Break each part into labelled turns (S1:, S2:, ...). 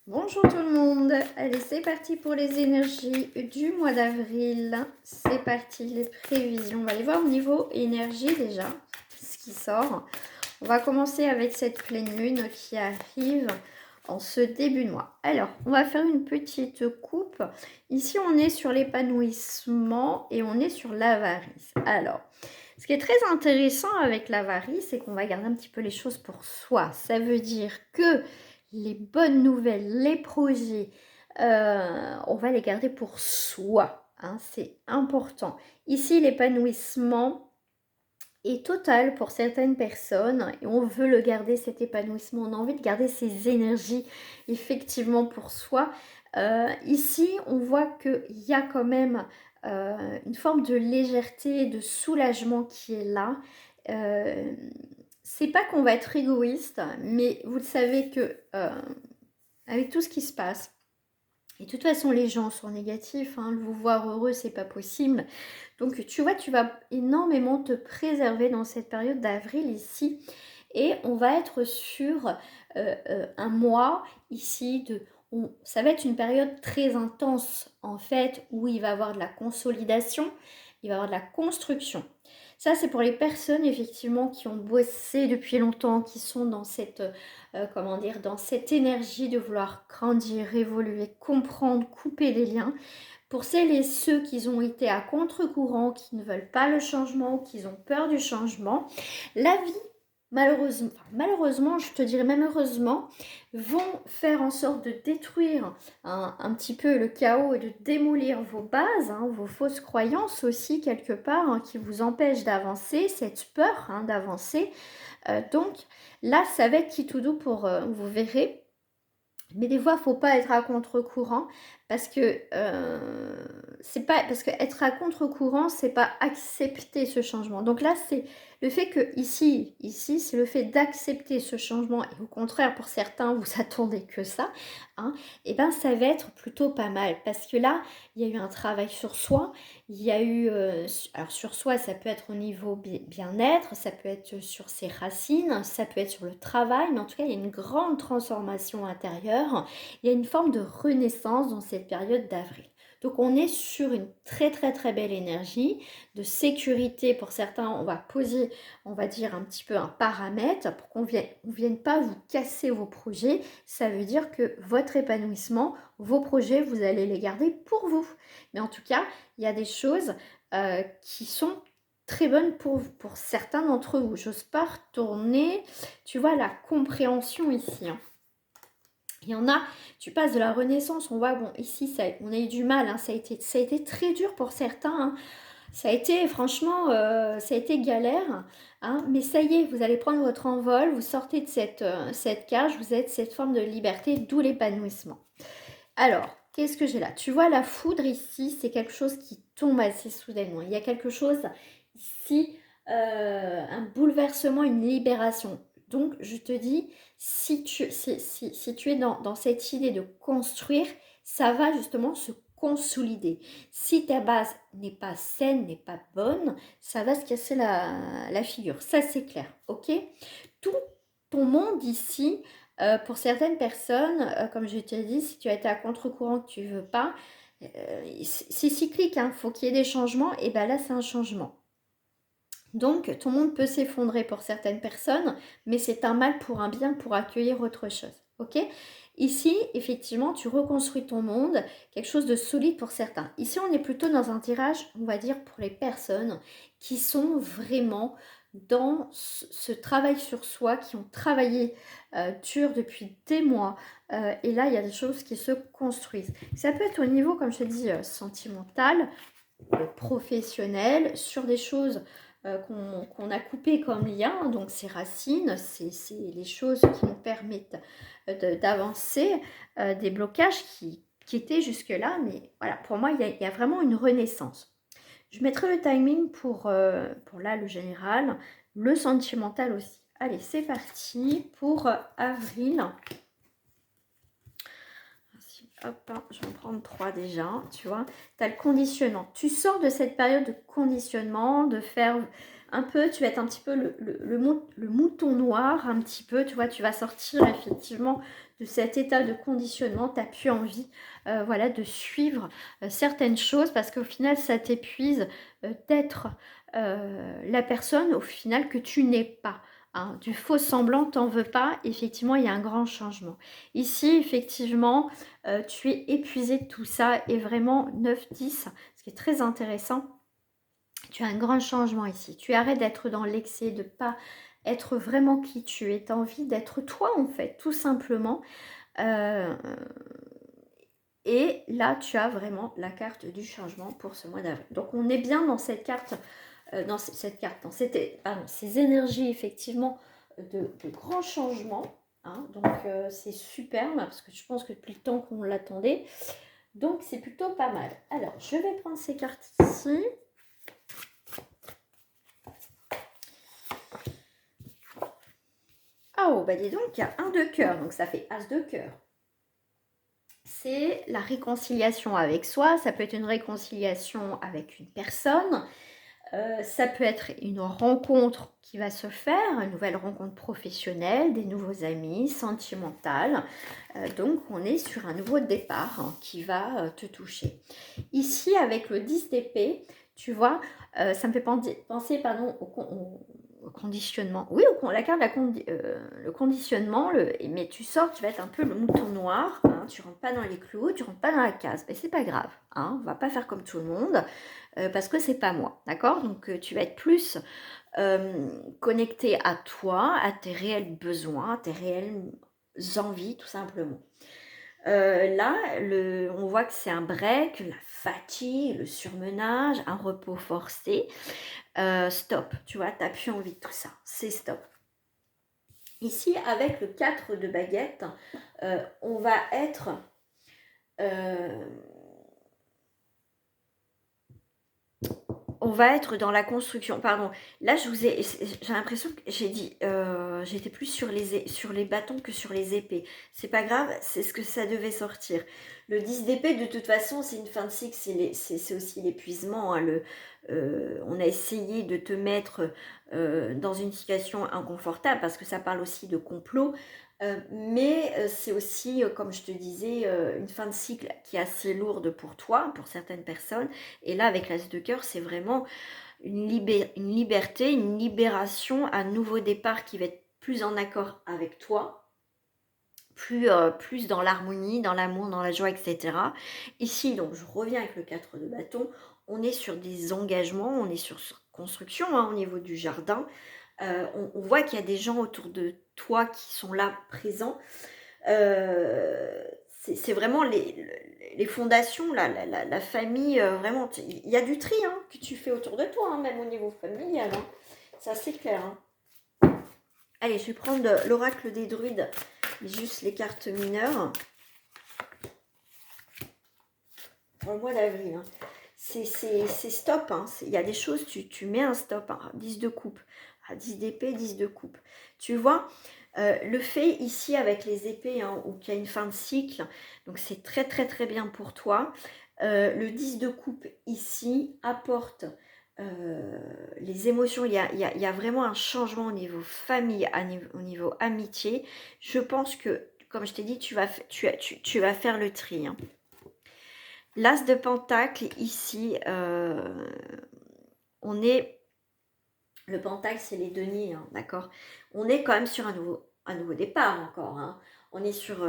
S1: Bonjour tout le monde, allez c'est parti pour les énergies du mois d'avril, c'est parti les prévisions, on va aller voir au niveau énergie déjà, ce qui sort. On va commencer avec cette pleine lune qui arrive en ce début de mois. Alors, on va faire une petite coupe, ici on est sur l'épanouissement et on est sur l'avarice. Alors, ce qui est très intéressant avec l'avarice, c'est qu'on va garder un petit peu les choses pour soi, ça veut dire que les bonnes nouvelles, les projets, on va les garder pour soi, hein, c'est important. Ici, l'épanouissement est total pour certaines personnes et on veut le garder, cet épanouissement. On a envie de garder ces énergies effectivement pour soi. Ici, on voit qu'il y a quand même une forme de légèreté, de soulagement qui est là. Euh, c'est pas qu'on va être égoïste, mais vous le savez que avec tout ce qui se passe, et de toute façon les gens sont négatifs, hein, vous voir heureux c'est pas possible. Donc tu vois, tu vas énormément te préserver dans cette période d'avril ici. Et on va être sur un mois ici ça va être une période très intense en fait, où il va y avoir de la consolidation, il va y avoir de la construction. Ça, c'est pour les personnes effectivement qui ont bossé depuis longtemps, qui sont dans cette, comment dire, dans cette énergie de vouloir grandir, évoluer, comprendre, couper les liens. Pour celles et ceux qui ont été à contre-courant, qui ne veulent pas le changement, qui ont peur du changement, la vie, malheureusement, je te dirais même heureusement, vont faire en sorte de détruire un petit peu le chaos et de démolir vos bases, hein, vos fausses croyances aussi quelque part, hein, qui vous empêchent d'avancer, cette peur hein, d'avancer. Donc là, ça va être qui tout doux pour, vous verrez. Mais des fois, il ne faut pas être à contre-courant parce que c'est pas parce que être à contre-courant, c'est pas accepter ce changement. Donc là, c'est le fait que ici, c'est le fait d'accepter ce changement et au contraire, pour certains, vous attendez que ça, hein, et ben ça va être plutôt pas mal parce que là, il y a eu un travail sur soi, il y a eu alors sur soi, ça peut être au niveau bien-être, ça peut être sur ses racines, ça peut être sur le travail, mais en tout cas, il y a une grande transformation intérieure. Il y a une forme de renaissance dans cette période d'avril. Donc on est sur une très très très belle énergie de sécurité. Pour certains, on va poser, on va dire un petit peu un paramètre pour qu'on ne vienne pas vous casser vos projets. Ça veut dire que votre épanouissement, vos projets, vous allez les garder pour vous. Mais en tout cas, il y a des choses qui sont très bonnes pour certains d'entre vous. J'ose pas retourner, tu vois, la compréhension ici. Hein. Il y en a, tu passes de la Renaissance, on voit, bon, ici, on a eu du mal, hein, ça a été très dur pour certains, hein. Ça a été, franchement, ça a été galère, hein, mais ça y est, vous allez prendre votre envol, vous sortez de cette cage, vous êtes cette forme de liberté, d'où l'épanouissement. Alors, qu'est-ce que j'ai là? Tu vois, la foudre ici, c'est quelque chose qui tombe assez soudainement. Il y a quelque chose ici, un bouleversement, une libération. Donc, je te dis, si tu es dans cette idée de construire, ça va justement se consolider. Si ta base n'est pas saine, n'est pas bonne, ça va se casser la figure. Ça, c'est clair, ok? Tout ton monde ici, pour certaines personnes, comme je t'ai dit, si tu as été à contre-courant que tu ne veux pas, c'est cyclique, hein, faut qu'il y ait des changements, et bien là c'est un changement. Donc ton monde peut s'effondrer pour certaines personnes, mais c'est un mal pour un bien pour accueillir autre chose. Ok? Ici, effectivement, tu reconstruis ton monde, quelque chose de solide pour certains. Ici, on est plutôt dans un tirage, on va dire, pour les personnes qui sont vraiment dans ce travail sur soi, qui ont travaillé dur depuis des mois. Et là, il y a des choses qui se construisent. Ça peut être au niveau, comme je te dis, sentimental, professionnel, sur des choses qu'on a coupées comme lien, donc ces racines, c'est les choses qui nous permettent d'avancer, des blocages qui étaient jusque-là, mais voilà, pour moi, il y a vraiment une renaissance. Je mettrai le timing pour là, le général, le sentimental aussi. Allez, c'est parti pour avril. Hop, hein, je vais en prendre 3 déjà, tu vois. Tu as le conditionnement. Tu sors de cette période de conditionnement, de faire un peu, tu vas être un petit peu le mouton noir, un petit peu, tu vois, tu vas sortir effectivement de cet état de conditionnement, tu n'as plus envie voilà, de suivre certaines choses parce qu'au final, ça t'épuise d'être la personne au final que tu n'es pas. Hein. Du faux semblant, t'en veux pas. Effectivement, il y a un grand changement. Ici, effectivement, tu es épuisé de tout ça et vraiment 9-10, ce qui est très intéressant. Tu as un grand changement ici. Tu arrêtes d'être dans l'excès, de ne pas être vraiment qui tu es. Tu as envie d'être toi, en fait, tout simplement. Et là, tu as vraiment la carte du changement pour ce mois d'avril. Donc, on est bien dans cette carte, dans ces énergies, effectivement, de grands changements. Hein. Donc, c'est superbe, parce que je pense que depuis le temps qu'on l'attendait. Donc, c'est plutôt pas mal. Alors, je vais prendre ces cartes ici. Oh, bah dis donc, il y a un de cœur, donc ça fait as de cœur. C'est la réconciliation avec soi, ça peut être une réconciliation avec une personne, ça peut être une rencontre qui va se faire, une nouvelle rencontre professionnelle, des nouveaux amis, sentimentale. Donc, on est sur un nouveau départ hein, qui va te toucher. Ici, avec le 10 d'épée, tu vois, ça me fait penser pardon, au conditionnement. Oui, la carte, le conditionnement, mais tu sors, tu vas être un peu le mouton noir. Hein, tu rentres pas dans les clous, tu rentres pas dans la case. Mais c'est pas grave. Hein, on va pas faire comme tout le monde parce que c'est pas moi. D'accord. Donc, tu vas être plus connecté à toi, à tes réels besoins, à tes réelles envies, tout simplement. Là, on voit que c'est un break, la fatigue, le surmenage, un repos forcé. Stop, tu vois, t'as plus envie de tout ça, c'est stop. Ici, avec le 4 de baguette, on va être... on va être dans la construction. Pardon, là, j'ai l'impression que j'ai dit... j'étais plus sur les bâtons que sur les épées. C'est pas grave, c'est ce que ça devait sortir. Le 10 d'épée, de toute façon, c'est une fin de cycle, c'est aussi l'épuisement. Hein, on a essayé de te mettre dans une situation inconfortable parce que ça parle aussi de complot. Mais c'est aussi, comme je te disais, une fin de cycle qui est assez lourde pour toi, pour certaines personnes. Et là, avec l'As de cœur, c'est vraiment une liberté, une libération, un nouveau départ qui va être plus en accord avec toi. Plus dans l'harmonie, dans l'amour, dans la joie, etc. Ici, donc, je reviens avec le 4 de bâton. On est sur des engagements, on est sur construction hein, au niveau du jardin. On voit qu'il y a des gens autour de toi qui sont là, présents. C'est vraiment les fondations, la famille, vraiment. Il y a du tri hein, que tu fais autour de toi, hein, même au niveau familial. Hein. Ça, c'est clair. Hein. Allez, je vais prendre l'oracle des druides, juste les cartes mineures. Pour le mois d'avril. Hein. C'est stop. Hein. Il y a des choses, tu mets un stop. Hein. 10 de coupe. 10 d'épée, 10 de coupe. Tu vois, le fait ici avec les épées, hein, où il y a une fin de cycle, donc c'est très très très bien pour toi. Le 10 de coupe ici apporte les émotions, il y a vraiment un changement au niveau famille, au niveau amitié. Je pense que, comme je t'ai dit, tu vas faire le tri. Hein. L'As de Pentacle, ici, on est... Le Pentacle, c'est les deniers, hein, d'accord. On est quand même sur un nouveau départ encore. Hein. On est sur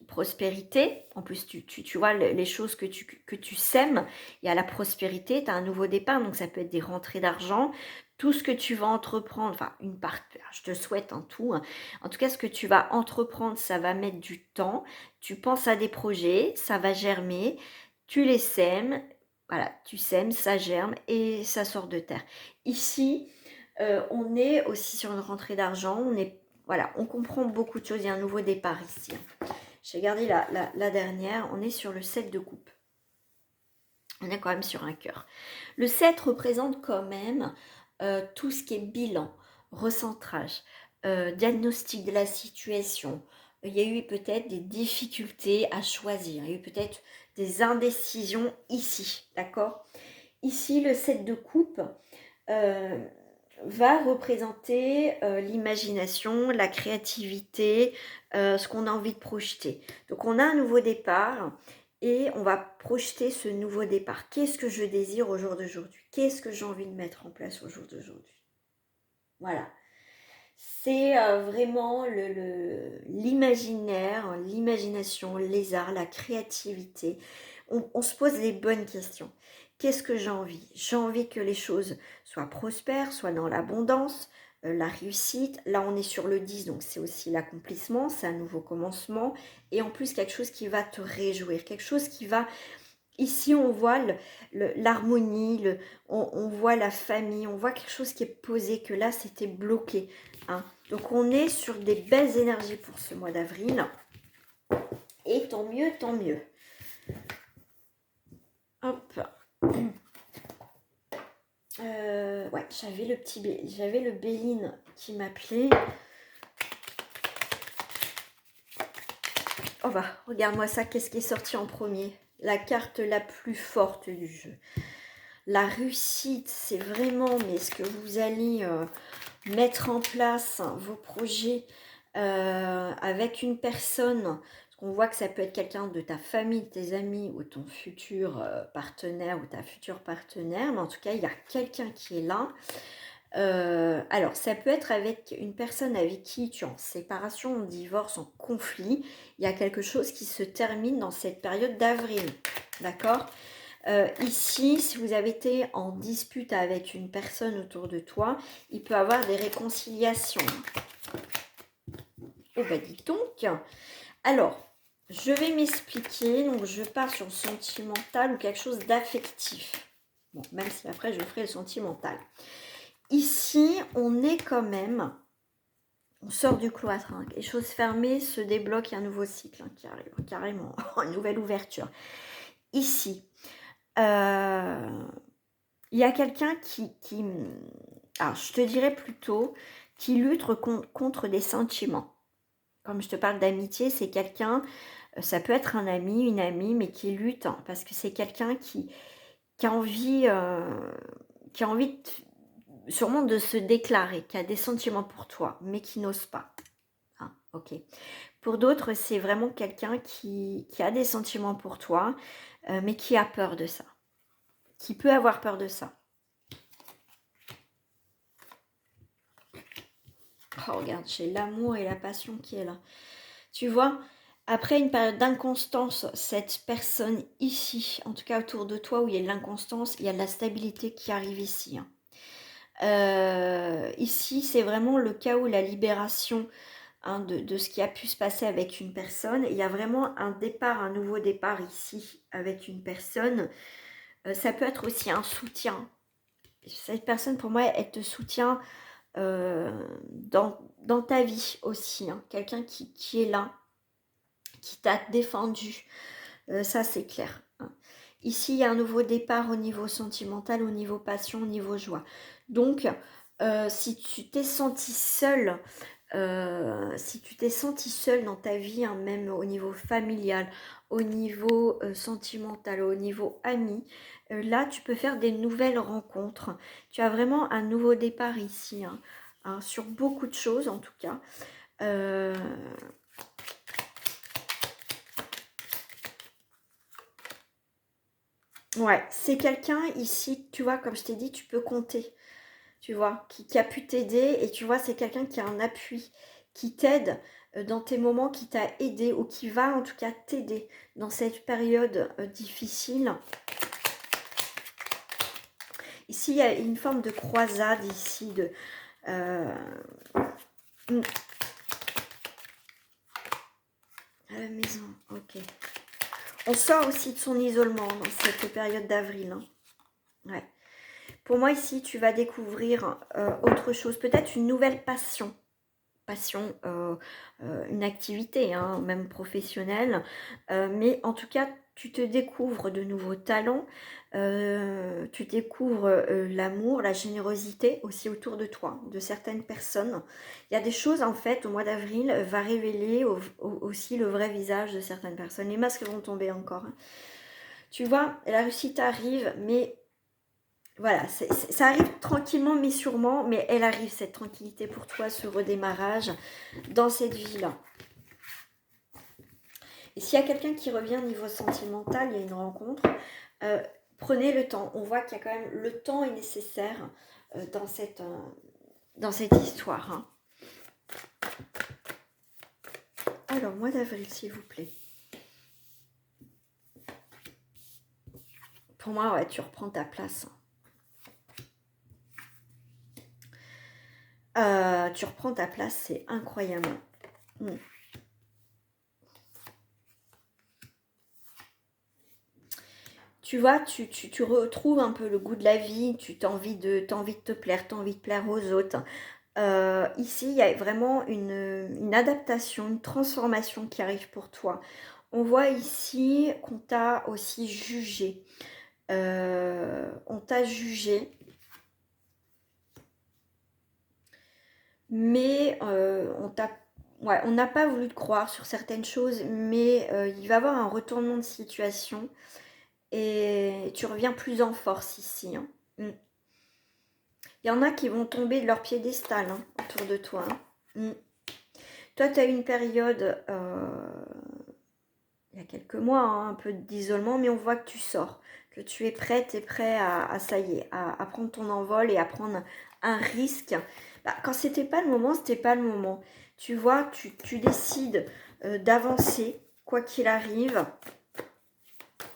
S1: prospérité. En plus, tu vois les choses que tu sèmes. Il y a la prospérité, tu as un nouveau départ. Donc, ça peut être des rentrées d'argent. Tout ce que tu vas entreprendre, enfin, une partie, je te souhaite en tout. Hein. En tout cas, ce que tu vas entreprendre, ça va mettre du temps. Tu penses à des projets, ça va germer. Tu les sèmes. Voilà, tu sèmes, ça germe et ça sort de terre. Ici, on est aussi sur une rentrée d'argent. On comprend beaucoup de choses. Il y a un nouveau départ ici. J'ai gardé la dernière. On est sur le 7 de coupe. On est quand même sur un cœur. Le 7 représente quand même tout ce qui est bilan, recentrage, diagnostic de la situation. Il y a eu peut-être des difficultés à choisir. Il y a eu peut-être des indécisions ici. D'accord ? Ici, le 7 de coupe va représenter l'imagination, la créativité, ce qu'on a envie de projeter. Donc on a un nouveau départ et on va projeter ce nouveau départ. Qu'est-ce que je désire au jour d'aujourd'hui? Qu'est-ce que j'ai envie de mettre en place au jour d'aujourd'hui? Voilà. C'est vraiment l'imaginaire, l'imagination, les arts, la créativité. On se pose les bonnes questions. Qu'est-ce que j'ai envie? J'ai envie que les choses soient prospères, soient dans l'abondance, la réussite. Là, on est sur le 10, donc c'est aussi l'accomplissement, c'est un nouveau commencement. Et en plus, quelque chose qui va te réjouir, quelque chose qui va... Ici, on voit l'harmonie, on voit la famille, on voit quelque chose qui est posé, que là, c'était bloqué. Hein. Donc, on est sur des belles énergies pour ce mois d'avril. Et tant mieux, tant mieux. Hop. Ouais, j'avais le Béline qui m'appelait. Oh bah, regarde-moi ça, qu'est-ce qui est sorti en premier? La carte la plus forte du jeu. La réussite, c'est vraiment, mais ce que vous allez mettre en place, hein, vos projets avec une personne, parce qu'on voit que ça peut être quelqu'un de ta famille, de tes amis, ou ton futur partenaire, ou ta future partenaire, mais en tout cas, il y a quelqu'un qui est là. Alors, ça peut être avec une personne avec qui tu es en séparation, en divorce, en conflit. Il y a quelque chose qui se termine dans cette période d'avril, d'accord ? Ici, si vous avez été en dispute avec une personne autour de toi, il peut y avoir des réconciliations. Oh bah dis donc. Alors, je vais m'expliquer. Donc, je pars sur le sentimental ou quelque chose d'affectif. Bon, même si après, je ferai le sentimental. Ici, on est quand même... On sort du cloître. Hein. Les choses fermées se débloquent. Il y a un nouveau cycle qui arrive. Carrément. Une nouvelle ouverture. Ici... il y a quelqu'un qui alors je te dirais plutôt, qui lutte contre des sentiments. Comme je te parle d'amitié, c'est quelqu'un, ça peut être un ami, une amie, mais qui lutte, hein, parce que c'est quelqu'un qui a envie, sûrement de se déclarer, qui a des sentiments pour toi, mais qui n'ose pas. Hein, ok. Pour d'autres, c'est vraiment quelqu'un qui a des sentiments pour toi, mais qui a peur de ça. Qui peut avoir peur de ça. Oh, regarde, j'ai l'amour et la passion qui est là. Tu vois, après une période d'inconstance, cette personne ici, en tout cas autour de toi où il y a de l'inconstance, il y a de la stabilité qui arrive ici. Hein. Ici, c'est vraiment le chaos, la libération hein, de ce qui a pu se passer avec une personne. Il y a vraiment un départ, un nouveau départ ici avec une personne. Ça peut être aussi un soutien. Cette personne, pour moi, elle te soutient dans ta vie aussi. Hein. Quelqu'un qui est là, qui t'a défendu. Ça, c'est clair. Hein. Ici, il y a un nouveau départ au niveau sentimental, au niveau passion, au niveau joie. Donc, si tu t'es senti seule, dans ta vie, hein, même au niveau familial, au niveau sentimental, au niveau ami, là, tu peux faire des nouvelles rencontres. Tu as vraiment un nouveau départ ici, hein, hein, sur beaucoup de choses en tout cas. Ouais, c'est quelqu'un ici, tu vois, comme je t'ai dit, tu peux compter, tu vois, qui a pu t'aider et tu vois, c'est quelqu'un qui a un appui, qui t'aide dans tes moments, qui t'a aidé ou qui va en tout cas t'aider dans cette période difficile. Ici, il y a une forme de croisade ici, de... À la maison, ok. On sort aussi de son isolement dans cette période d'avril. Hein. Ouais. Pour moi, ici, tu vas découvrir autre chose. Peut-être une nouvelle passion. Une activité, hein, même professionnelle. Mais en tout cas, tu te découvres de nouveaux talents. Tu découvres l'amour, la générosité aussi autour de toi, de certaines personnes. Il y a des choses, en fait, au mois d'avril, va révéler aussi le vrai visage de certaines personnes. Les masques vont tomber encore. Hein. Tu vois, la réussite arrive, mais voilà, ça arrive tranquillement mais sûrement, mais elle arrive cette tranquillité pour toi, ce redémarrage dans cette vie-là. Et s'il y a quelqu'un qui revient au niveau sentimental, il y a une rencontre, prenez le temps. On voit qu'il y a quand même, le temps est nécessaire dans cette histoire. Hein. Alors, mois d'avril, s'il vous plaît. Pour moi, ouais, tu reprends ta place. Tu reprends ta place, c'est incroyable. Tu vois, tu retrouves un peu le goût de la vie, tu as envie de te plaire, tu as envie de plaire aux autres. Ici, il y a vraiment une adaptation, une transformation qui arrive pour toi. On voit ici qu'on t'a aussi jugé. On t'a jugé. Mais on n'a pas voulu te croire sur certaines choses, mais il va y avoir un retournement de situation et tu reviens plus en force ici. Hein. Il y en a qui vont tomber de leur piédestal hein, autour de toi. Hein. Toi, tu as eu une période, il y a quelques mois, hein, un peu d'isolement, mais on voit que tu sors, que tu es prête et prêt ça y est, à prendre ton envol et à prendre un risque. Bah, quand c'était pas le moment, c'était pas le moment. Tu vois, tu décides d'avancer, quoi qu'il arrive.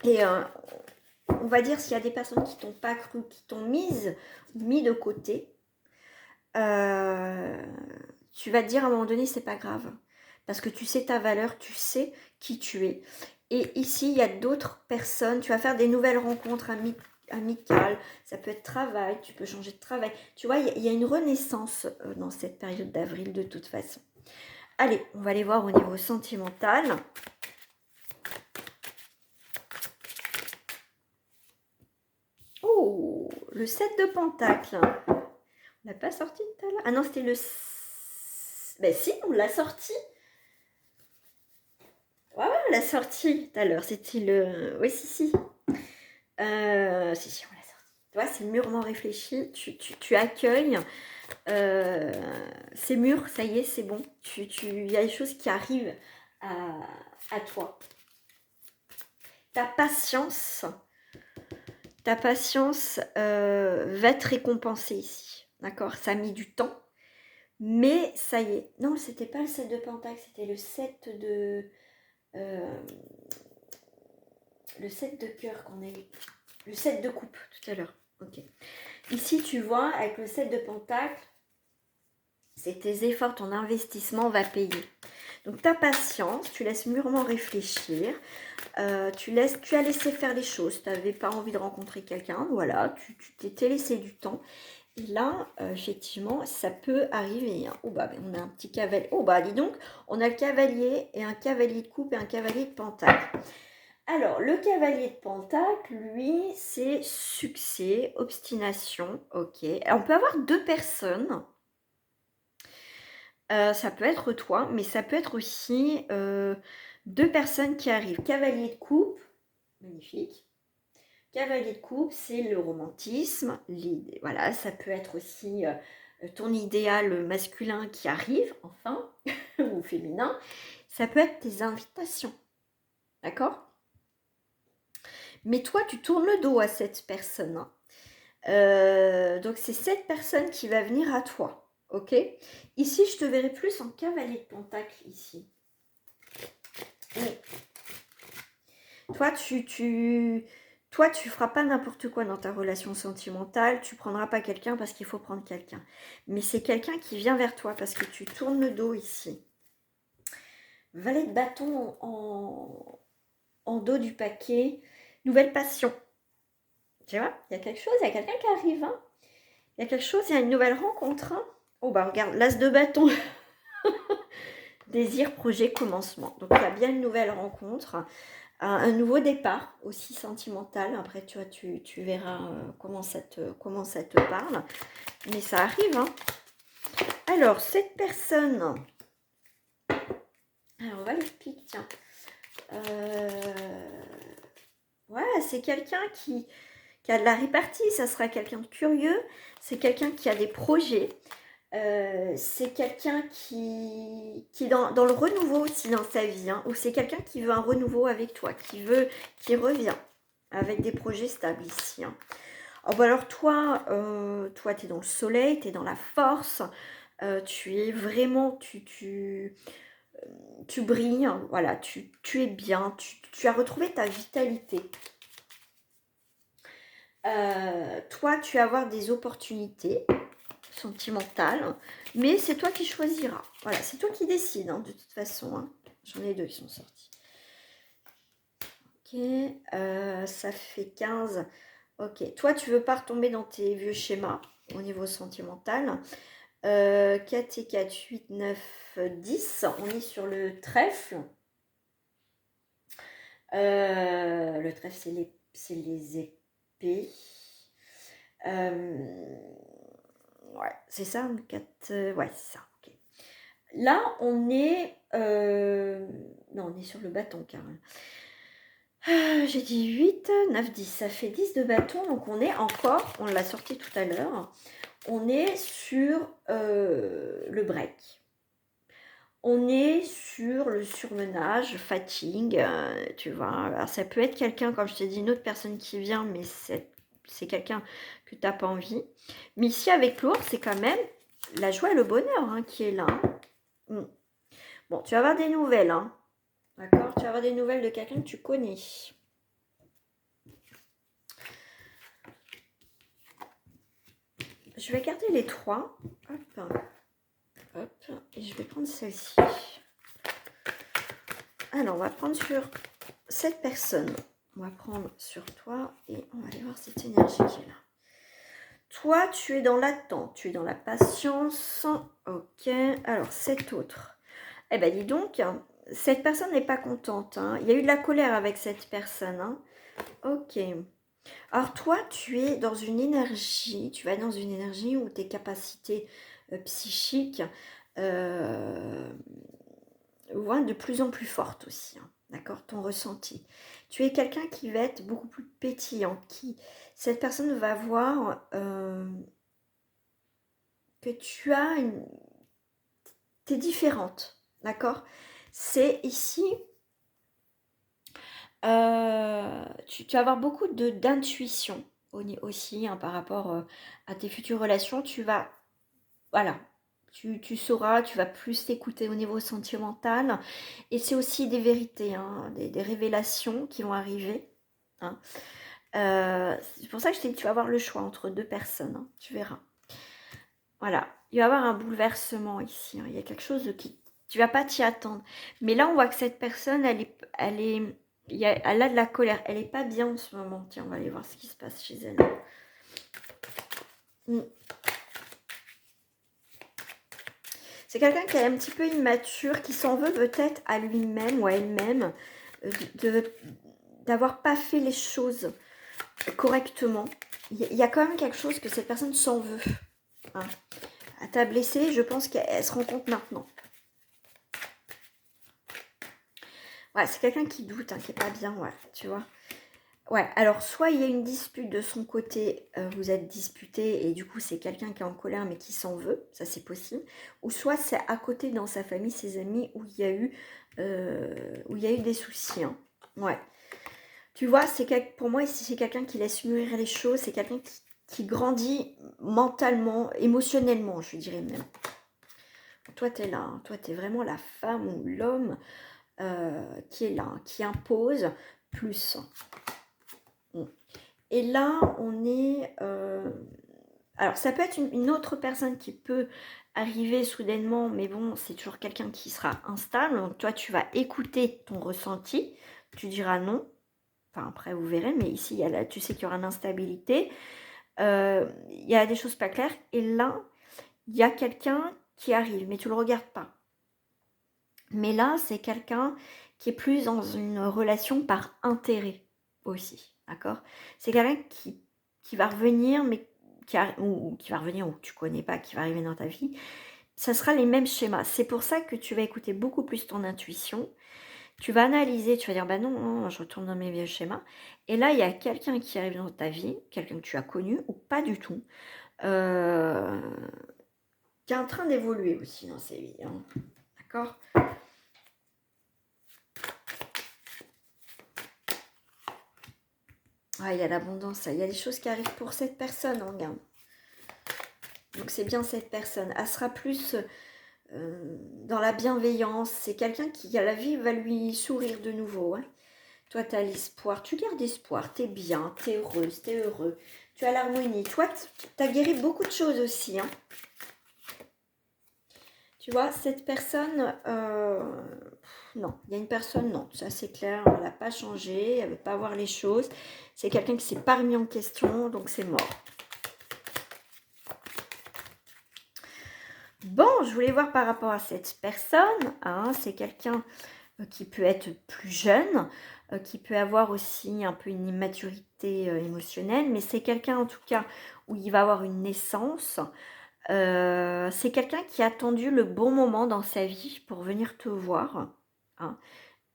S1: Et on va dire, s'il y a des personnes qui t'ont pas cru, qui t'ont mis de côté, tu vas te dire à un moment donné, c'est pas grave. Parce que tu sais ta valeur, tu sais qui tu es. Et ici, il y a d'autres personnes, tu vas faire des nouvelles rencontres amicales, ça peut être travail, tu peux changer de travail. Tu vois, il y a une renaissance dans cette période d'avril de toute façon. Allez, on va aller voir au niveau sentimental. Oh, le 7 de Pentacle. On n'a pas sorti tout à l'heure. Ah non, c'était le... Ben si, on l'a sorti. Ouais, on l'a sorti tout à l'heure. C'était le... Oui, si, si. Si, on l'a sorti. Tu vois, c'est mûrement réfléchi. Tu accueilles. C'est mûr, ça y est, c'est bon. Il y a des choses qui arrivent à toi. Ta patience va être récompensée ici. D'accord? Ça a mis du temps. Mais ça y est. Non, c'était pas le 7 de Pentacle, c'était le 7 de... le 7 de cœur qu'on a eu. Le 7 de coupe tout à l'heure. Ok. Ici, tu vois, avec le 7 de Pentacle, c'est tes efforts, ton investissement va payer. Donc, ta patience, tu laisses mûrement réfléchir. Tu as laissé faire les choses. Tu n'avais pas envie de rencontrer quelqu'un. Voilà, tu t'étais laissé du temps. Et là, effectivement, ça peut arriver. Hein. Oh bah, on a un petit cavalier. Oh bah, dis donc, on a le cavalier et un cavalier de coupe et un cavalier de pentacle. Alors, le cavalier de pentacle, lui, c'est succès, obstination. Ok. On peut avoir deux personnes. Ça peut être toi, mais ça peut être aussi deux personnes qui arrivent. Cavalier de coupe, magnifique. Cavalier de coupe, c'est le romantisme. Voilà, ça peut être aussi ton idéal masculin qui arrive, enfin, ou féminin. Ça peut être tes invitations. D'accord? Mais toi, tu tournes le dos à cette personne. Hein. Donc, c'est cette personne qui va venir à toi. Ok? Ici, je te verrai plus en cavalier de pentacle, ici. Toi, tu feras pas n'importe quoi dans ta relation sentimentale. Tu prendras pas quelqu'un parce qu'il faut prendre quelqu'un. Mais c'est quelqu'un qui vient vers toi parce que tu tournes le dos ici. Valet de bâton en dos du paquet. Nouvelle passion. Tu vois, il y a quelque chose, il y a quelqu'un qui arrive. Hein. Il y a quelque chose, il y a une nouvelle rencontre. Hein. Oh bah regarde, l'as de bâton. Désir, projet, commencement. Donc il y a bien une nouvelle rencontre. Un nouveau départ aussi sentimental. Après, tu vois, tu verras comment ça te parle. Mais ça arrive. Hein. Alors, cette personne... Alors, on va l'expliquer, tiens. Ouais, c'est quelqu'un qui qui a de la répartie, ça sera quelqu'un de curieux, c'est quelqu'un qui a des projets, c'est quelqu'un qui est dans le renouveau aussi dans sa vie, hein, ou c'est quelqu'un qui veut un renouveau avec toi, qui revient avec des projets stables ici. Hein. Oh, bah alors toi, tu es dans le soleil, tu es dans la force, tu es vraiment, tu brilles, voilà, tu es bien, tu as retrouvé ta vitalité. Toi, tu vas avoir des opportunités sentimentales, mais c'est toi qui choisiras. Voilà, c'est toi qui décides, hein, de toute façon. Hein. J'en ai 2 qui sont sortis. Ok, ça fait 15. Ok, toi, tu veux pas retomber dans tes vieux schémas au niveau sentimental. 4 et 4, 8, 9, 10. On est sur le trèfle. Le trèfle, c'est les épées. Ouais, c'est ça, 4. Ouais, c'est ça. Ok. Là, on est. Non, on est sur le bâton, carrément. J'ai dit 8, 9, 10. Ça fait 10 de bâton. Donc, on est encore. On l'a sorti tout à l'heure. On est sur le break. On est sur le surmenage, fatigue, tu vois. Alors, ça peut être quelqu'un, comme je t'ai dit, une autre personne qui vient, mais c'est quelqu'un que tu n'as pas envie. Mais ici, avec l'ours, c'est quand même la joie et le bonheur, hein, qui est là. Hein. Bon, tu vas avoir des nouvelles, hein. D'accord? Tu vas avoir des nouvelles de quelqu'un que tu connais. Je vais garder les 3. Hop. Hop. Et je vais prendre celle-ci. Alors, on va prendre sur cette personne. On va prendre sur toi et on va aller voir cette énergie qui est là. Toi, tu es dans l'attente, tu es dans la patience. Ok, alors cet autre. Eh bien, dis donc, cette personne n'est pas contente. Hein. Il y a eu de la colère avec cette personne. Hein. Ok. Alors toi, tu es dans une énergie, tu vas dans une énergie où tes capacités psychiques vont de plus en plus fortes aussi. Hein. D'accord, ton ressenti. Tu es quelqu'un qui va être beaucoup plus pétillant. Cette personne va voir que t'es différente. D'accord. C'est ici, tu vas avoir beaucoup d'intuition aussi hein, par rapport à tes futures relations. Tu vas, voilà, tu sauras, tu vas plus t'écouter au niveau sentimental. Et c'est aussi des vérités, hein, des révélations qui vont arriver. Hein. C'est pour ça que je t'ai dit, tu vas avoir le choix entre 2 personnes. Hein, tu verras. Voilà, il va y avoir un bouleversement ici. Hein. Il y a quelque chose qui... Tu vas pas t'y attendre. Mais là, on voit que cette personne, elle a de la colère. Elle est pas bien en ce moment. Tiens, on va aller voir ce qui se passe chez elle. C'est quelqu'un qui est un petit peu immature, qui s'en veut peut-être à lui-même ou à elle-même d'avoir pas fait les choses correctement. Il y a quand même quelque chose que cette personne s'en veut. Hein. Elle t'a blessé, je pense qu'elle se rend compte maintenant. Ouais, c'est quelqu'un qui doute, hein, qui est pas bien, ouais, tu vois. Ouais, alors soit il y a une dispute de son côté, vous êtes disputé et du coup c'est quelqu'un qui est en colère mais qui s'en veut, ça c'est possible. Ou soit c'est à côté dans sa famille, ses amis, où il y a eu des soucis. Hein. Ouais. Tu vois, pour moi ici c'est quelqu'un qui laisse mûrir les choses, c'est quelqu'un qui grandit mentalement, émotionnellement, je dirais même. Toi tu es là, hein. Toi tu es vraiment la femme ou l'homme qui est là, hein, qui impose plus. Et là, on est... alors, ça peut être une autre personne qui peut arriver soudainement, mais bon, c'est toujours quelqu'un qui sera instable. Donc, toi, tu vas écouter ton ressenti. Tu diras non. Enfin, après, vous verrez, mais ici, tu sais qu'il y aura une instabilité. Il y a des choses pas claires. Et là, il y a quelqu'un qui arrive, mais tu ne le regardes pas. Mais là, c'est quelqu'un qui est plus dans une relation par intérêt aussi. D'accord? C'est quelqu'un qui va revenir, mais qui va revenir ou que tu connais pas, qui va arriver dans ta vie. Ça sera les mêmes schémas. C'est pour ça que tu vas écouter beaucoup plus ton intuition.
S2: Tu vas analyser, tu vas dire, bah non, non, je retourne dans mes vieux schémas. Et là, il y a quelqu'un qui arrive dans ta vie, quelqu'un que tu as connu ou pas du tout, euh, qui est en train d'évoluer aussi dans sa vie. Hein. D'accord? Ah, il y a l'abondance, il y a des choses qui arrivent pour cette personne, hein, regarde. Donc c'est bien cette personne. Elle sera plus dans la bienveillance. C'est quelqu'un qui, à la vie, va lui sourire de nouveau. Hein. Toi, tu as l'espoir. Tu gardes espoir. Tu es bien, tu es heureuse, tu es heureux. Tu as l'harmonie. Toi, tu as guéri beaucoup de choses aussi. Hein. Tu vois, cette personne, non, il y a une personne, non, ça c'est clair, elle n'a pas changé, elle ne veut pas voir les choses. C'est quelqu'un qui ne s'est pas remis en question, donc c'est mort. Bon, je voulais voir par rapport à cette personne, hein, c'est quelqu'un qui peut être plus jeune, qui peut avoir aussi un peu une immaturité émotionnelle, mais c'est quelqu'un en tout cas où il va avoir une naissance. C'est quelqu'un qui a attendu le bon moment dans sa vie pour venir te voir. Hein.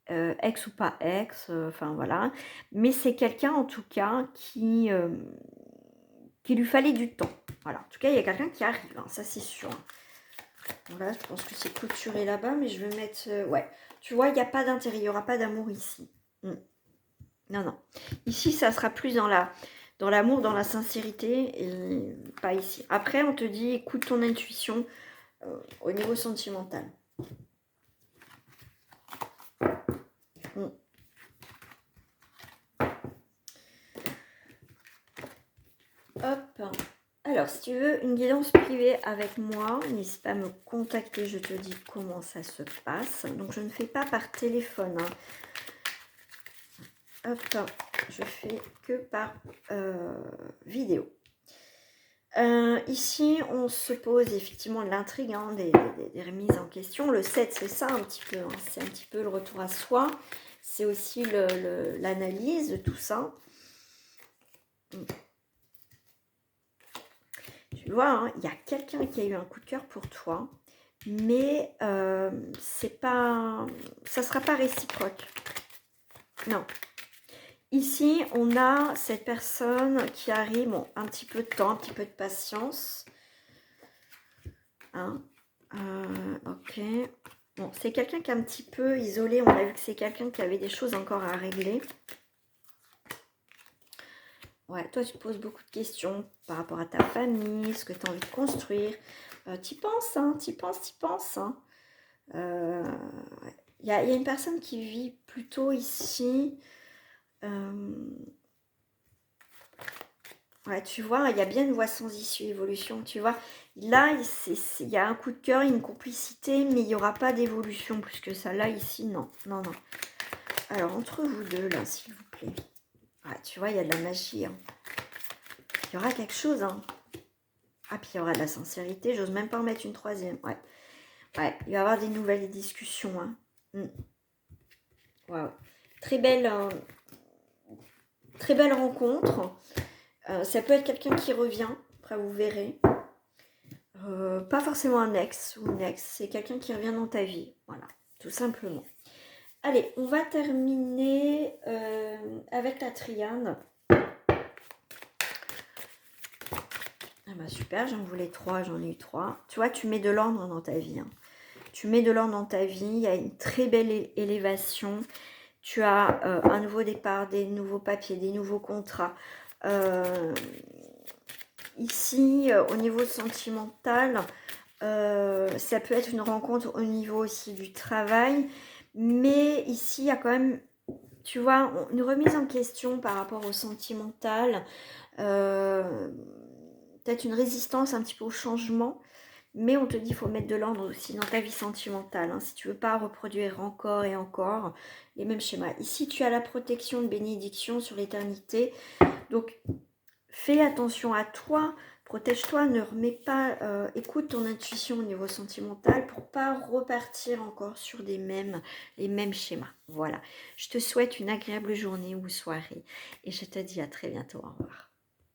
S2: Ex ou pas ex, enfin voilà. Mais c'est quelqu'un en tout cas qui lui fallait du temps. Voilà. En tout cas, il y a quelqu'un qui arrive, hein, ça c'est sûr. Voilà, je pense que c'est clôturé là-bas, mais je vais mettre... ouais, tu vois, il n'y a pas d'intérêt, il n'y aura pas d'amour ici. Non, non. Ici, ça sera plus dans l'amour, dans la sincérité, et pas ici. Après, on te dit, écoute ton intuition au niveau sentimental. Hop. Alors, si tu veux une guidance privée avec moi, n'hésite pas à me contacter, je te dis comment ça se passe. Donc, je ne fais pas par téléphone. Hein. Hop, je fais que par vidéo. Ici, on se pose effectivement l'intrigue, hein, des remises en question. Le 7, c'est ça un petit peu. Hein, c'est un petit peu le retour à soi. C'est aussi l'analyse de tout ça. Tu vois, hein, il y a quelqu'un qui a eu un coup de cœur pour toi, mais c'est pas, ça sera pas réciproque. Non. Ici, on a cette personne qui arrive, bon, un petit peu de temps, un petit peu de patience. Hein, ok. Bon, c'est quelqu'un qui est un petit peu isolé. On a vu que c'est quelqu'un qui avait des choses encore à régler. Ouais, toi, tu te poses beaucoup de questions par rapport à ta famille, ce que tu as envie de construire. T'y penses, hein, t'y penses. Hein. Y a une personne qui vit plutôt ici. Ouais, tu vois, il y a bien une voie sans issue, évolution, tu vois. Là, il y a un coup de cœur, une complicité, mais il n'y aura pas d'évolution plus que ça. Là, ici, non, non, non. Alors, entre vous deux, là, s'il vous plaît. Ah, tu vois, il y a de la magie. Hein. Il y aura quelque chose, hein. Ah, puis il y aura de la sincérité. J'ose même pas en mettre une troisième. Ouais. Ouais, il va y avoir des nouvelles discussions. Hein. Wow. Très belle rencontre. Ça peut être quelqu'un qui revient. Après, vous verrez. Pas forcément un ex ou une ex. C'est quelqu'un qui revient dans ta vie. Voilà, tout simplement. Allez, on va terminer avec la triade. Ah bah super, j'en voulais 3, j'en ai eu 3. Tu vois, tu mets de l'ordre dans ta vie. Hein. Tu mets de l'ordre dans ta vie, il y a une très belle élévation. Tu as un nouveau départ, des nouveaux papiers, des nouveaux contrats. Ici, au niveau sentimental, ça peut être une rencontre au niveau aussi du travail. Mais ici, il y a quand même, tu vois, une remise en question par rapport au sentimental. Peut-être une résistance un petit peu au changement. Mais on te dit qu'il faut mettre de l'ordre aussi dans ta vie sentimentale. Hein, si tu veux pas reproduire encore et encore les mêmes schémas. Ici, tu as la protection de bénédiction sur l'éternité. Donc, fais attention à toi. Protège-toi, ne remets pas, écoute ton intuition au niveau sentimental pour pas repartir encore sur les mêmes schémas. Voilà. Je te souhaite une agréable journée ou soirée et je te dis à très bientôt. Au revoir.